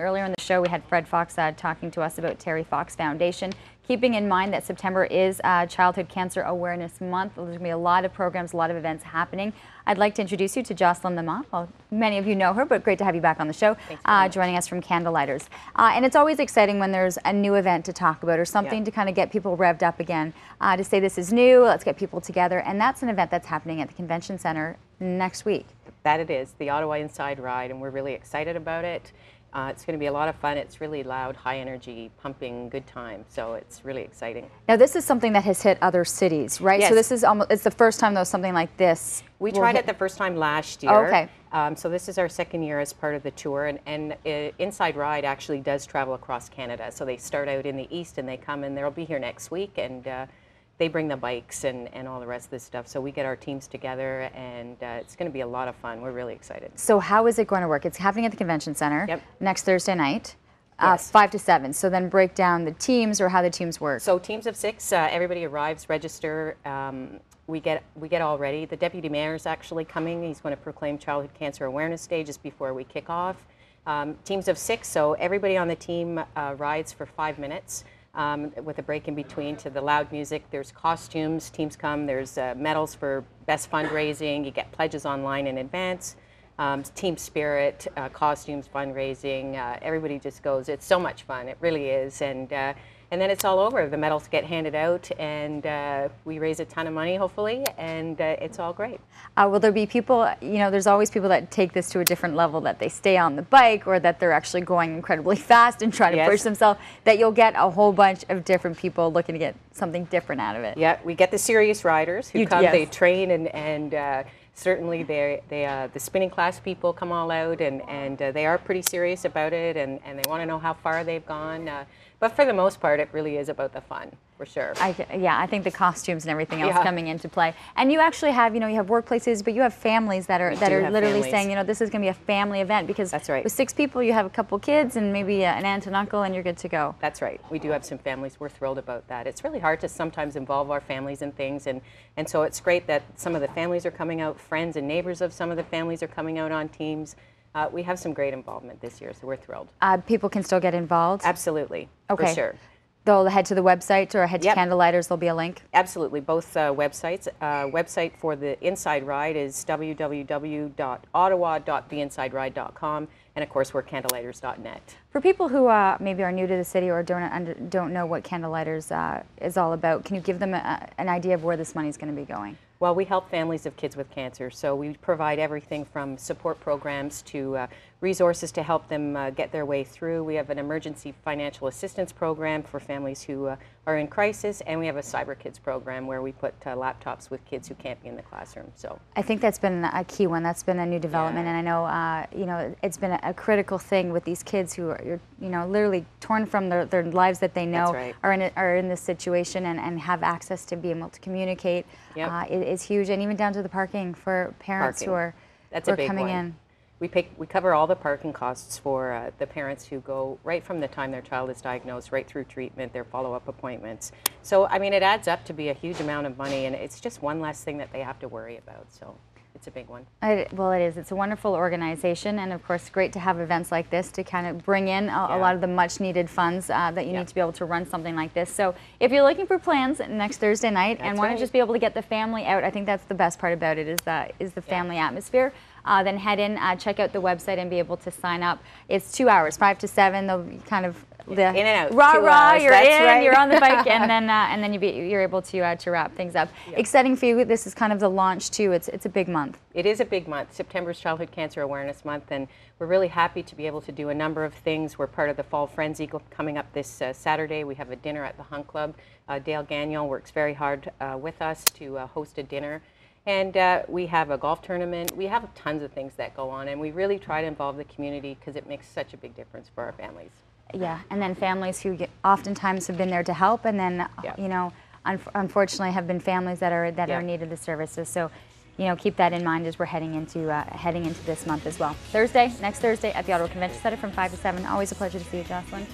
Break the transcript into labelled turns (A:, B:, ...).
A: Earlier in the show, we had Fred Fox talking to us about Terry Fox Foundation. Keeping in mind that September is Childhood Cancer Awareness Month, there's going to be a lot of programs, a lot of events happening. I'd like to introduce you to Jocelyn Lamont. Well, many of you know her, but great to have you back on the show, joining us from Candlelighters. And it's always exciting when there's a new event to talk about or something to kind of get people revved up again, to say this is new, let's get people together. And that's an event that's happening at the Convention Centre next week.
B: That it is, the Ottawa Inside Ride, and we're really excited about it. It's going to be a lot of fun. It's really loud, high energy, pumping, good time. So it's really exciting.
A: Now this is something that has hit other cities, right?
B: Yes.
A: So this is almost, it's the first time though something like this.
B: We tried it the first time last year.
A: Oh, okay.
B: So this is our second year as part of the tour, and Inside Ride actually does travel across Canada. So they start out in the east and they come, and they'll be here next week, and they bring the bikes and all the rest of this stuff. So we get our teams together, and it's going to be a lot of fun. We're really excited.
A: So how is it going to work? It's happening at the Convention Centre next Thursday night,
B: Yes.
A: 5 to 7. So then break down the teams or how the teams work.
B: So teams of 6, everybody arrives, register. We get all ready. The Deputy Mayor is actually coming. He's going to proclaim Childhood Cancer Awareness Day just before we kick off. Teams of 6, so everybody on the team rides for 5 minutes. With a break in between to the loud music. There's costumes, teams come, there's medals for best fundraising, you get pledges online in advance, team spirit, costumes, fundraising, everybody just goes. It's so much fun, it really is, and then it's all over. The medals get handed out, and we raise a ton of money, hopefully, and it's all great.
A: Will there be people, you know, there's always people that take this to a different level, that they stay on the bike or that they're actually going incredibly fast and trying to push themselves, that you'll get a whole bunch of different people looking to get something different out of it.
B: Yeah, we get the serious riders who come, they train, and certainly the spinning class people come all out, and they are pretty serious about it, and they want to know how far they've gone. But for the most part, it really is about the fun, for sure.
A: I think the costumes and everything else coming into play. And you actually have, you know, you have workplaces, but you have families that are literally saying, you know, this is going to be a family event, because
B: that's right.
A: With 6 people, you have a couple kids and maybe an aunt and uncle, and you're good to go.
B: That's right. We do have some families. We're thrilled about that. It's really hard to sometimes involve our families in things, and so it's great that some of the families are coming out, friends and neighbors of some of the families are coming out on teams. We have some great involvement this year, so we're thrilled.
A: People can still get involved?
B: Absolutely,
A: for
B: sure.
A: They'll head to the website or head to Candlelighters, there'll be a link?
B: Absolutely, both websites. Website for the Inside Ride is www.ottawa.theinsideride.com, and of course we're candlelighters.net.
A: For people who maybe are new to the city or don't know what Candlelighters is all about, can you give them an idea of where this money is going to be going?
B: Well, we help families of kids with cancer, so we provide everything from support programs to resources to help them get their way through. We have an emergency financial assistance program for families who are in crisis, and we have a Cyber Kids program where we put laptops with kids who can't be in the classroom. So
A: I think that's been a key one. That's been a new development, and I know you know, it's been a critical thing with these kids who are, you know, literally torn from their lives that they know are in this situation, and have access to be able to communicate. Is huge, and even down to the parking for parents who are coming in.
B: We cover all the parking costs for the parents who go right from the time their child is diagnosed right through treatment, their follow-up appointments. So, I mean, it adds up to be a huge amount of money, and it's just one less thing that they have to worry about. So it's a big one.
A: Well, it is. It's a wonderful organization, and of course great to have events like this to kind of bring in a lot of the much needed funds that you need to be able to run something like this. So if you're looking for plans next Thursday night and want to just be able to get the family out, I think that's the best part about it, is the family atmosphere. Then head in, check out the website, and be able to sign up. It's 2 hours, 5 to 7. They'll be kind of in
B: and out.
A: Rah, you're in, you're on the bike, and then you're able to wrap things up. Exciting for you. This is kind of the launch too. It's a big month.
B: It is a big month. September's Childhood Cancer Awareness Month, and we're really happy to be able to do a number of things. We're part of the Fall Frenzy coming up this Saturday. We have a dinner at the Hunt Club. Dale Gagnon works very hard with us to host a dinner. And we have a golf tournament. We have tons of things that go on, and we really try to involve the community because it makes such a big difference for our families. Yeah,
A: and then families who oftentimes have been there to help, and then you know, unfortunately have been families that are in need of the services. So, you know, keep that in mind as we're heading into this month as well. Next Thursday at the Ottawa Convention Centre from 5 to 7. Always a pleasure to see you, Jocelyn.